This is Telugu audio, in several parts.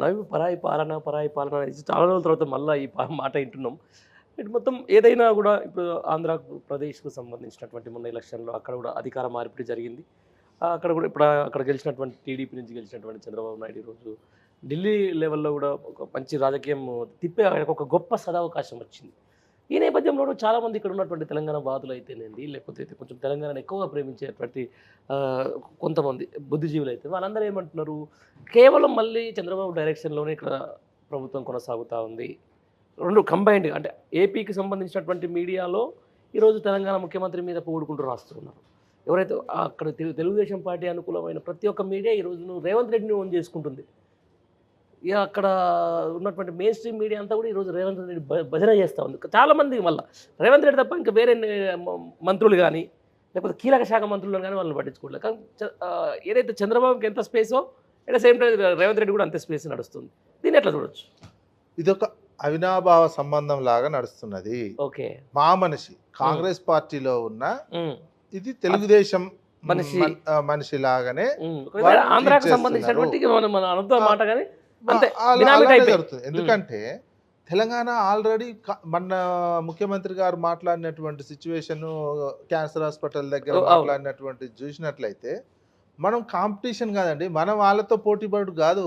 నవి పరాయి పాలన అనేసి చాలా రోజుల తర్వాత మళ్ళా ఈ మాట వింటున్నాం. ఇటు మొత్తం ఏదైనా గూడా ఇప్పుడు ఆంధ్రప్రదేశ్‌కు సంబంధించినటువంటి మొన్న ఎలక్షన్‌లో అక్కడ గూడా అధికార మార్పిడి జరిగింది. అక్కడ గూడా ఇప్పుడు అక్కడ గెలిచినటువంటి టీడీపీ నుంచి గెలిచినటువంటి చంద్రబాబు నాయుడు ఈరోజు ఢిల్లీ లెవెల్‌లో గూడా ఒక మంచి రాజకీయం తిప్పే ఆయనకు ఒక గొప్ప సదవకాశం వచ్చింది. ఈ నేపథ్యంలోనూ చాలామంది ఇక్కడ ఉన్నటువంటి తెలంగాణ వాదులైతేనేంది, లేకపోతే కొంచెం తెలంగాణను ఎక్కువగా ప్రేమించేటువంటి కొంతమంది బుద్ధిజీవులైతే వాళ్ళందరూ ఏమంటున్నారు, కేవలం మళ్ళీ చంద్రబాబు డైరెక్షన్‌లోనే ఇక్కడ ప్రభుత్వం కొనసాగుతా ఉంది. 2 కంబైన్డ్‌గా అంటే ఏపీకి సంబంధించినటువంటి మీడియాలో ఈరోజు తెలంగాణ ముఖ్యమంత్రి మీద పొగుడుకుంటూ రాస్తున్నారు. ఎవరైతే అక్కడ తెలుగుదేశం పార్టీ అనుకూలమైన ప్రతి ఒక్క మీడియా ఈరోజు రేవంత్ రెడ్డిని ఓన్ చేసుకుంటుంది. ఇక అక్కడ ఉన్నటువంటి మెయిన్ స్ట్రీమ్ మీడియా అంతా కూడా ఈరోజు రేవంత్ రెడ్డి భజన చేస్తూ ఉంది. చాలామంది మళ్ళీ రేవంత్ రెడ్డి తప్ప ఇంకా వేరే మంత్రులు కానీ లేకపోతే కీలక శాఖ మంత్రులను కానీ వాళ్ళని పట్టించుకోవట్లేదు. కానీ ఏదైతే చంద్రబాబుకి ఎంత స్పేసో at the same time Revanth Reddy కూడా అంతే స్పేస్ నడుస్తుంది. దీన్ని ఎట్లా చూడొచ్చు? ఇదొక అవినాభావ సంబంధం లాగా నడుస్తున్నది. ఓకే, మా మనిషి కాంగ్రెస్ పార్టీలో ఉన్న ఇది తెలుగుదేశం మనిషి లాగానే ఆంధ్రాకి సంబంధించినటువంటి మన అనుభవ మాట కానీ జరుగుతుంది. ఎందుకంటే తెలంగాణ ఆల్రెడీ మన ముఖ్యమంత్రి గారు మాట్లాడినటువంటి సిచ్యువేషన్, క్యాన్సర్ హాస్పిటల్ దగ్గర మాట్లాడినటువంటి చూసినట్లయితే మనం కాంపిటీషన్ కాదండి, మనం వాళ్ళతో పోటీ పడు కాదు,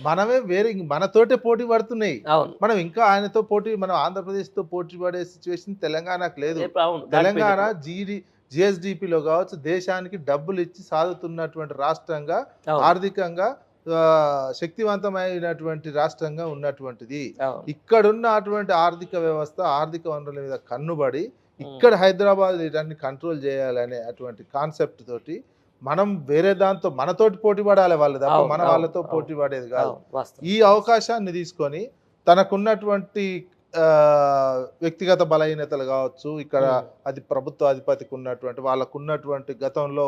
మనమే వేరే మనతోటే పోటీ పడుతున్నాయి. మనం ఇంకా ఆయనతో పోటీ, మనం ఆంధ్రప్రదేశ్తో పోటీ పడే సిచ్యువేషన్ తెలంగాణకు లేదు. తెలంగాణ జిఎస్డిపిలో కావచ్చు దేశానికి డబ్బులు ఇచ్చి సాగుతున్నటువంటి రాష్ట్రంగా, ఆర్థికంగా శక్తివంతమైనటువంటి రాష్ట్రంగా ఉన్నటువంటిది. ఇక్కడున్న అటువంటి ఆర్థిక వ్యవస్థ, ఆర్థిక వనరుల మీద కన్నుబడి ఇక్కడ హైదరాబాద్ వీటన్ని కంట్రోల్ చేయాలనే అటువంటి కాన్సెప్ట్ తోటి మనం వేరే దాంతో మనతోటి పోటీ పడాలి, వాళ్ళు తప్ప మన వాళ్ళతో పోటీ పడేది కాదు. ఈ అవకాశాన్ని తీసుకొని తనకున్నటువంటి వ్యక్తిగత బలహీనతలు కావచ్చు, ఇక్కడ అది ప్రభుత్వ అధిపతికి ఉన్నటువంటి వాళ్ళకున్నటువంటి గతంలో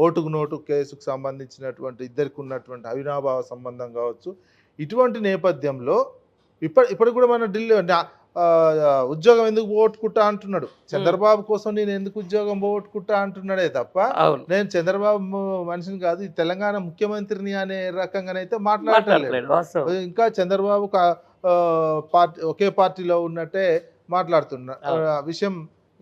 ఓటుకు నోటు కేసుకు సంబంధించినటువంటి ఇద్దరికి ఉన్నటువంటి అవినాభావ సంబంధం కావచ్చు, ఇటువంటి నేపథ్యంలో ఇప్పుడు కూడా మన ఢిల్లీ ఉద్యోగం ఎందుకు పోగొట్టుకుంటా అంటున్నాడు. చంద్రబాబు కోసం నేను ఎందుకు ఉద్యోగం పోగొట్టుకుంటా అంటున్నాడే తప్ప నేను చంద్రబాబు మనిషిని కాదు, ఈ తెలంగాణ ముఖ్యమంత్రిని అనే రకంగానైతే మాట్లాడలేదు. ఇంకా చంద్రబాబు పార్టీ ఒకే పార్టీలో ఉన్నట్టే మాట్లాడుతున్న విషయం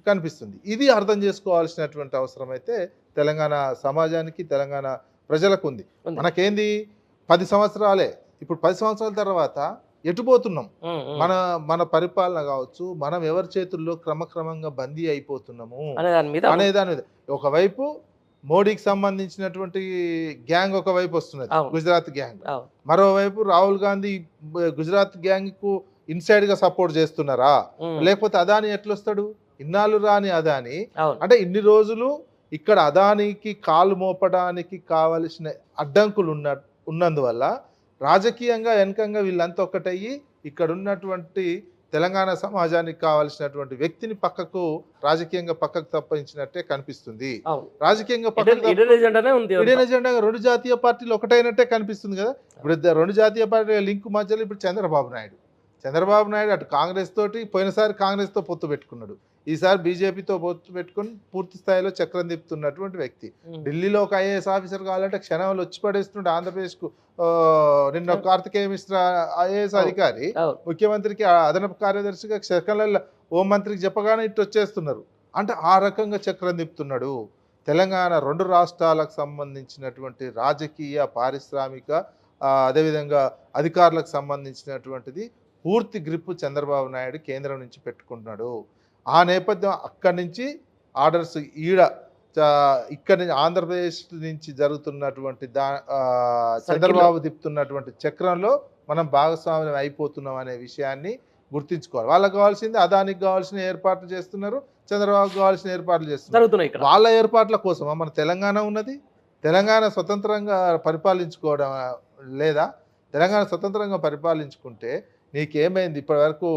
కనిపిస్తుంది. ఇది అర్థం చేసుకోవాల్సినటువంటి అవసరం అయితే తెలంగాణ సమాజానికి, తెలంగాణ ప్రజలకు ఉంది. మనకేంది 10 సంవత్సరాలే, ఇప్పుడు 10 సంవత్సరాల తర్వాత ఎటుపోతున్నాం, మన పరిపాలన కావచ్చు, మనం ఎవరి చేతుల్లో క్రమక్రమంగా బందీ అయిపోతున్నాము అనే దాని మీద ఒకవైపు మోడీకి సంబంధించినటువంటి గ్యాంగ్ ఒకవైపు వస్తున్నది, గుజరాత్ గ్యాంగ్. మరోవైపు రాహుల్ గాంధీ గుజరాత్ గ్యాంగ్ కు ఇన్సైడ్ గా సపోర్ట్ చేస్తున్నారా, లేకపోతే అదాని ఎట్లొస్తాడు? ఇన్నాళ్ళు రాని అదాని అంటే ఇన్ని రోజులు ఇక్కడ అదానికి కాలు మోపడానికి కావలసిన అడ్డంకులు ఉన్నందువల్ల రాజకీయంగా వెనకంగా వీళ్ళంతా ఒక్కటయ్యి ఇక్కడ ఉన్నటువంటి తెలంగాణ సమాజానికి కావాల్సినటువంటి వ్యక్తిని రాజకీయంగా పక్కకు తప్పించినట్టే కనిపిస్తుంది. రాజకీయంగా ఇడెన్ ఎజెండా 2 జాతీయ పార్టీలు ఒకటైనట్టే కనిపిస్తుంది కదా. ఇప్పుడు 2 జాతీయ పార్టీల లింక్ మధ్యలో ఇప్పుడు చంద్రబాబు నాయుడు అటు కాంగ్రెస్ తోటి, పోయినసారి కాంగ్రెస్ తో పొత్తు పెట్టుకున్నాడు, ఈసారి బీజేపీతో పొత్తు పెట్టుకుని పూర్తి స్థాయిలో చక్రం తిప్పుతున్నటువంటి వ్యక్తి. ఢిల్లీలో ఒక ఐఏఎస్ ఆఫీసర్ కావాలంటే క్షణంలో వచ్చి పడేస్తుంటే ఆంధ్రప్రదేశ్ కు నిన్న కార్తికేయ మిశ్రా ఐఏఎస్ అధికారి ముఖ్యమంత్రికి అదనపు కార్యదర్శిగా సెకండ్లలో హోంమంత్రికి చెప్పగానే ఇటు వచ్చేస్తున్నారు. అంటే ఆ రకంగా చక్రం తిప్పుతున్నాడు. తెలంగాణ 2 రాష్ట్రాలకు సంబంధించినటువంటి రాజకీయ, పారిశ్రామిక, అదేవిధంగా అధికారులకు సంబంధించినటువంటిది పూర్తి గ్రిప్పు చంద్రబాబు నాయుడు కేంద్రం నుంచి పెట్టుకుంటున్నాడు. ఆ నేపథ్యం అక్కడి నుంచి ఆర్డర్స్ ఇక్కడి నుంచి ఆంధ్రప్రదేశ్ నుంచి జరుగుతున్నటువంటి చంద్రబాబు తిప్పుతున్నటువంటి చక్రంలో మనం భాగస్వామ్యం అయిపోతున్నాం అనే విషయాన్ని గుర్తించుకోవాలి. వాళ్ళకి కావాల్సింది అదానికి కావాల్సిన ఏర్పాట్లు చేస్తున్నారు, చంద్రబాబు కావాల్సిన ఏర్పాట్లు చేస్తున్నారు. వాళ్ళ ఏర్పాట్ల కోసం మన తెలంగాణ ఉన్నది. తెలంగాణ స్వతంత్రంగా పరిపాలించుకోవడం లేదా? తెలంగాణ స్వతంత్రంగా పరిపాలించుకుంటే నీకేమైంది? ఇప్పటి వరకు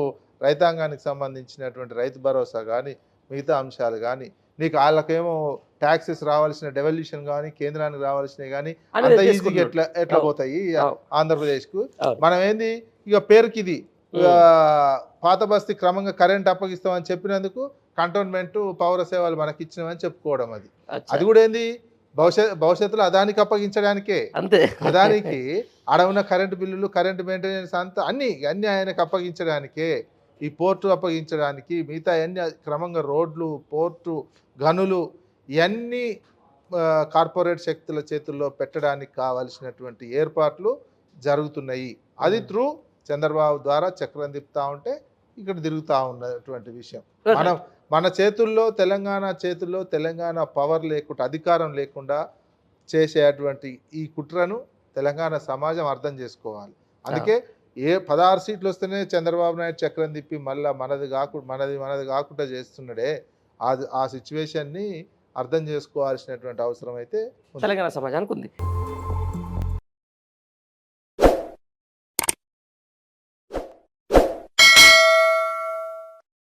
రైతాంగానికి సంబంధించినటువంటి రైతు భరోసా కానీ, మిగతా అంశాలు కానీ, నీకు వాళ్ళకేమో ట్యాక్సెస్ రావాల్సిన డెవల్యూషన్ కానీ, కేంద్రానికి రావాల్సినవి కానీ అంత ఈజీగా ఎట్లా పోతాయి ఆంధ్రప్రదేశ్కు? మనం ఏంది ఇక పేరుకి ఇది పాత బస్తీ క్రమంగా కరెంట్ అప్పగిస్తామని చెప్పినందుకు కంటోన్మెంట్ పౌర సేవలు మనకి ఇచ్చినామని చెప్పుకోవడం, అది కూడా ఏంది భవిష్యత్తులో అదానికి అప్పగించడానికే. అంతే. అదానికి ఆడ ఉన్న కరెంటు బిల్లులు, కరెంటు మెయింటెనెన్స్ అంతా అన్ని ఆయనకు అప్పగించడానికే. ఈ పోర్టు అప్పగించడానికి, మిగతా అన్ని క్రమంగా రోడ్లు, పోర్టు, గనులు ఇవన్నీ కార్పొరేట్ శక్తుల చేతుల్లో పెట్టడానికి కావాల్సినటువంటి ఏర్పాట్లు జరుగుతున్నాయి. అది త్రూ చంద్రబాబు ద్వారా చక్రం తిప్పుతా ఉంటే ఇక్కడ తిరుగుతూ ఉన్నటువంటి విషయం. మన చేతుల్లో, తెలంగాణ చేతుల్లో తెలంగాణ పవర్ లేకుండా, అధికారం లేకుండా చేసేటువంటి ఈ కుట్రను తెలంగాణ సమాజం అర్థం చేసుకోవాలి. అందుకే 16 సీట్లు వస్తేనే చంద్రబాబు నాయుడు చక్రం తిప్పి మళ్ళీ మనది కాకుండా చేస్తున్నాడే. ఆ సిచ్యువేషన్ని అర్థం చేసుకోవాల్సినటువంటి అవసరం అయితే తెలంగాణ సమాజానికి ఉంది.